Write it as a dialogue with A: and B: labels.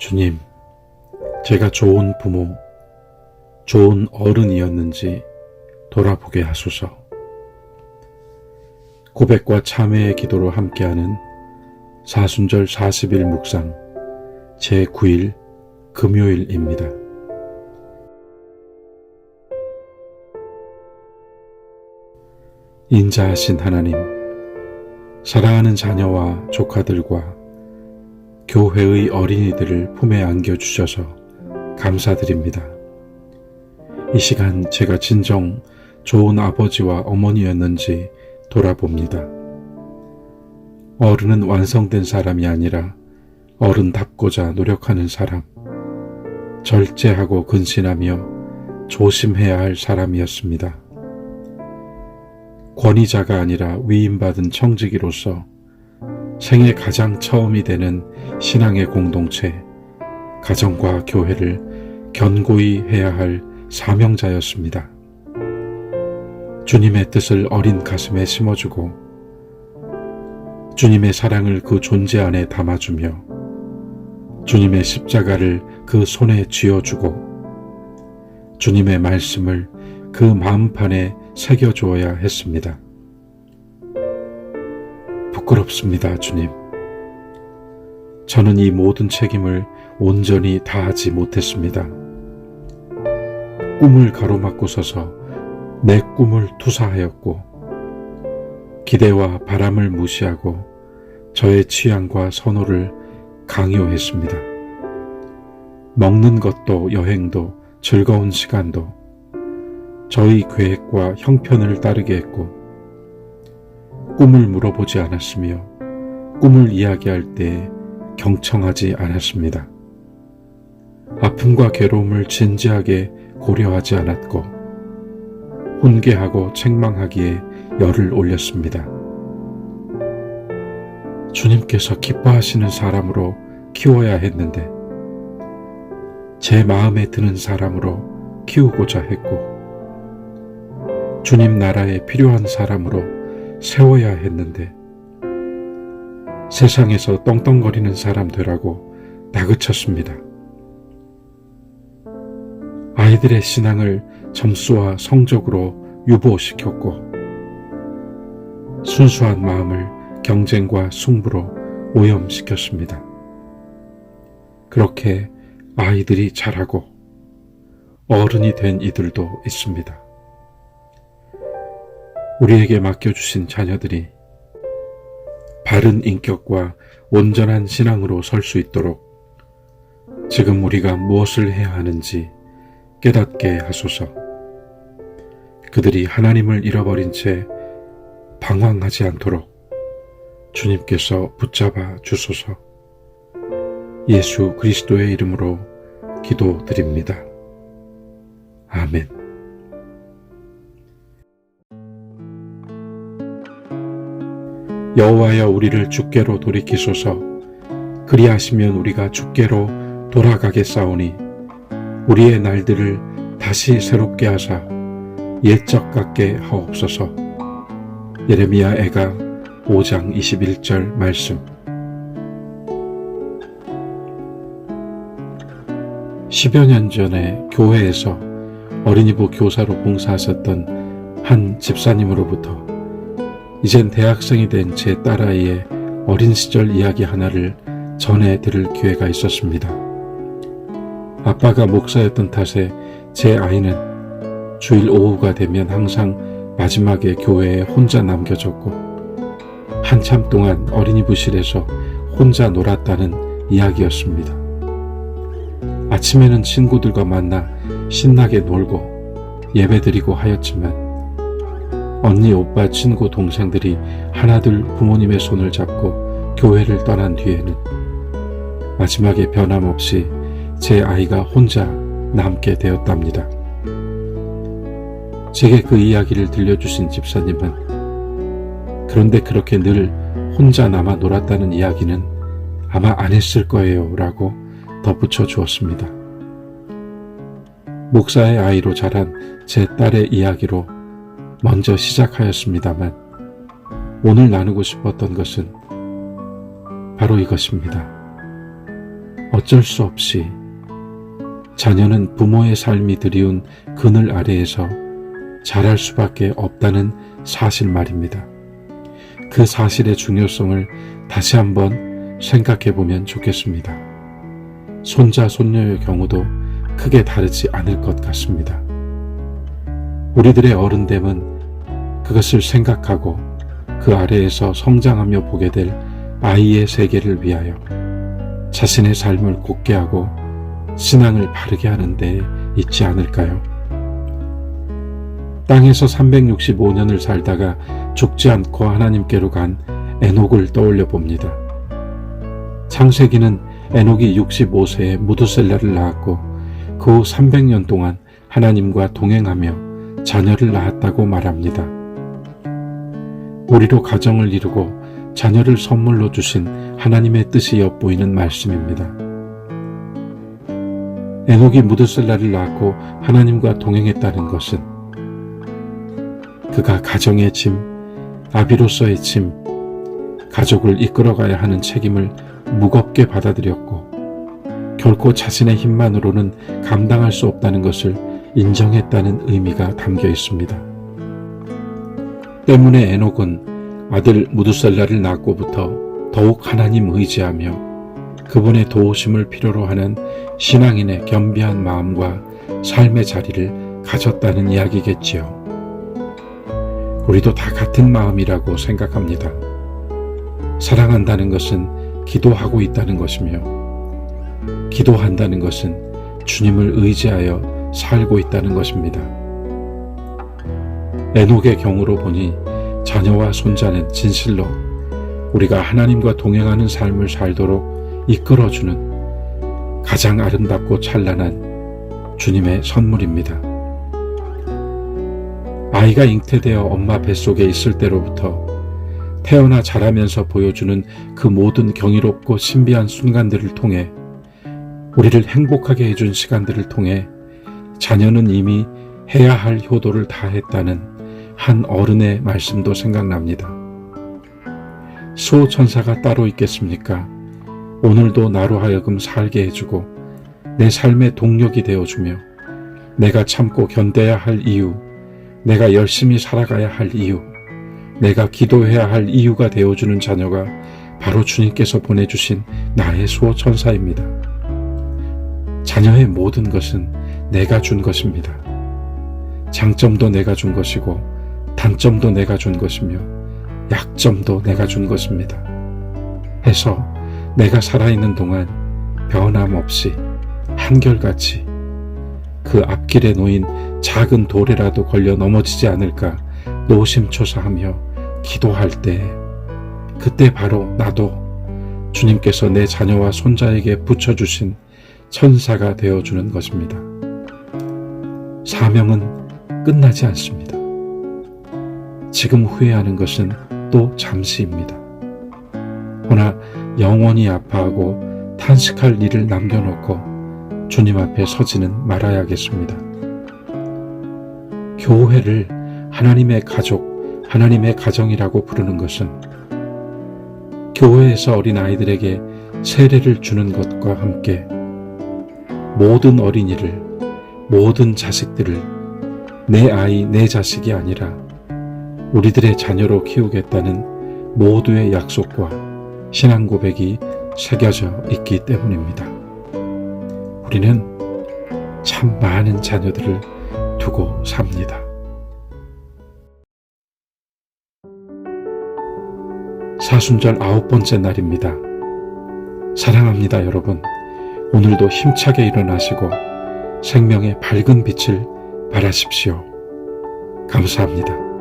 A: 주님, 제가 좋은 부모, 좋은 어른이었는지 돌아보게 하소서. 고백과 참회의 기도로 함께하는 사순절 40일 묵상 제9일 금요일입니다. 인자하신 하나님, 사랑하는 자녀와 조카들과 교회의 어린이들을 품에 안겨주셔서 감사드립니다. 이 시간 제가 진정 좋은 아버지와 어머니였는지 돌아봅니다. 어른은 완성된 사람이 아니라 어른답고자 노력하는 사람, 절제하고 근신하며 조심해야 할 사람이었습니다. 권위자가 아니라 위임받은 청지기로서 생애 가장 처음이 되는 신앙의 공동체, 가정과 교회를 견고히 해야 할 사명자였습니다. 주님의 뜻을 어린 가슴에 심어주고 주님의 사랑을 그 존재 안에 담아주며 주님의 십자가를 그 손에 쥐어주고 주님의 말씀을 그 마음판에 새겨주어야 했습니다. 부끄럽습니다, 주님. 저는 이 모든 책임을 온전히 다하지 못했습니다. 꿈을 가로막고 서서 내 꿈을 투사하였고 기대와 바람을 무시하고 저의 취향과 선호를 강요했습니다. 먹는 것도 여행도 즐거운 시간도 저희 계획과 형편을 따르게 했고 꿈을 물어보지 않았으며 꿈을 이야기할 때 경청하지 않았습니다. 아픔과 괴로움을 진지하게 고려하지 않았고 훈계하고 책망하기에 열을 올렸습니다. 주님께서 기뻐하시는 사람으로 키워야 했는데 제 마음에 드는 사람으로 키우고자 했고 주님 나라에 필요한 사람으로 세워야 했는데 세상에서 떵떵거리는 사람 되라고 다그쳤습니다. 아이들의 신앙을 점수와 성적으로 유보시켰고 순수한 마음을 경쟁과 승부로 오염시켰습니다. 그렇게 아이들이 자라고 어른이 된 이들도 있습니다. 우리에게 맡겨주신 자녀들이 바른 인격과 온전한 신앙으로 설 수 있도록 지금 우리가 무엇을 해야 하는지 깨닫게 하소서. 그들이 하나님을 잃어버린 채 방황하지 않도록 주님께서 붙잡아 주소서. 예수 그리스도의 이름으로 기도드립니다. 아멘. 여호와여, 우리를 주께로 돌이키소서. 그리하시면 우리가 주께로 돌아가겠사오니 우리의 날들을 다시 새롭게 하사 옛적 같게 하옵소서. 예레미야 애가 5장 21절 말씀. 10여 년 전에 교회에서 어린이부 교사로 봉사하셨던 한 집사님으로부터 이젠 대학생이 된 제 딸아이의 어린 시절 이야기 하나를 전해 들을 기회가 있었습니다. 아빠가 목사였던 탓에 제 아이는 주일 오후가 되면 항상 마지막에 교회에 혼자 남겨졌고 한참 동안 어린이부실에서 혼자 놀았다는 이야기였습니다. 아침에는 친구들과 만나 신나게 놀고 예배드리고 하였지만 언니, 오빠, 친구, 동생들이 하나둘 부모님의 손을 잡고 교회를 떠난 뒤에는 마지막에 변함없이 제 아이가 혼자 남게 되었답니다. 제게 그 이야기를 들려주신 집사님은 그런데 그렇게 늘 혼자 남아 놀았다는 이야기는 아마 안 했을 거예요 라고 덧붙여 주었습니다. 목사의 아이로 자란 제 딸의 이야기로 먼저 시작하였습니다만 오늘 나누고 싶었던 것은 바로 이것입니다. 어쩔 수 없이 자녀는 부모의 삶이 드리운 그늘 아래에서 자랄 수밖에 없다는 사실 말입니다. 그 사실의 중요성을 다시 한번 생각해 보면 좋겠습니다. 손자, 손녀의 경우도 크게 다르지 않을 것 같습니다. 우리들의 어른됨은 그것을 생각하고 그 아래에서 성장하며 보게 될 아이의 세계를 위하여 자신의 삶을 굳게 하고 신앙을 바르게 하는 데 있지 않을까요? 땅에서 365년을 살다가 죽지 않고 하나님께로 간 에녹을 떠올려 봅니다. 창세기는 에녹이 65세에 무두셀라를 낳았고 그 후 300년 동안 하나님과 동행하며 자녀를 낳았다고 말합니다. 우리로 가정을 이루고 자녀를 선물로 주신 하나님의 뜻이 엿보이는 말씀입니다. 에녹이 무두셀라를 낳고 하나님과 동행했다는 것은 그가 가정의 짐, 아비로서의 짐, 가족을 이끌어가야 하는 책임을 무겁게 받아들였고 결코 자신의 힘만으로는 감당할 수 없다는 것을 인정했다는 의미가 담겨 있습니다. 때문에 에녹은 아들 무두셀라를 낳고부터 더욱 하나님 의지하며 그분의 도우심을 필요로 하는 신앙인의 겸비한 마음과 삶의 자리를 가졌다는 이야기겠지요. 우리도 다 같은 마음이라고 생각합니다. 사랑한다는 것은 기도하고 있다는 것이며 기도한다는 것은 주님을 의지하여 살고 있다는 것입니다. 에녹의 경우로 보니 자녀와 손자는 진실로 우리가 하나님과 동행하는 삶을 살도록 이끌어주는 가장 아름답고 찬란한 주님의 선물입니다. 아이가 잉태되어 엄마 뱃속에 있을 때로부터 태어나 자라면서 보여주는 그 모든 경이롭고 신비한 순간들을 통해 우리를 행복하게 해준 시간들을 통해 자녀는 이미 해야 할 효도를 다했다는 한 어른의 말씀도 생각납니다. 수호천사가 따로 있겠습니까? 오늘도 나로 하여금 살게 해주고 내 삶의 동력이 되어주며 내가 참고 견뎌야 할 이유, 내가 열심히 살아가야 할 이유, 내가 기도해야 할 이유가 되어주는 자녀가 바로 주님께서 보내주신 나의 수호천사입니다. 자녀의 모든 것은 내가 준 것입니다. 장점도 내가 준 것이고 단점도 내가 준 것이며 약점도 내가 준 것입니다. 해서 내가 살아있는 동안 변함없이 한결같이 그 앞길에 놓인 작은 돌에라도 걸려 넘어지지 않을까 노심초사하며 기도할 때 그때 바로 나도 주님께서 내 자녀와 손자에게 붙여주신 천사가 되어주는 것입니다. 사명은 끝나지 않습니다. 지금 후회하는 것은 또 잠시입니다. 허나 영원히 아파하고 탄식할 일을 남겨놓고 주님 앞에 서지는 말아야겠습니다. 교회를 하나님의 가족, 하나님의 가정이라고 부르는 것은 교회에서 어린 아이들에게 세례를 주는 것과 함께 모든 어린이를, 모든 자식들을 내 아이, 내 자식이 아니라 우리들의 자녀로 키우겠다는 모두의 약속과 신앙 고백이 새겨져 있기 때문입니다. 우리는 참 많은 자녀들을 두고 삽니다. 사순절 9번째 날입니다. 사랑합니다, 여러분. 오늘도 힘차게 일어나시고 생명의 밝은 빛을 발하십시오. 감사합니다.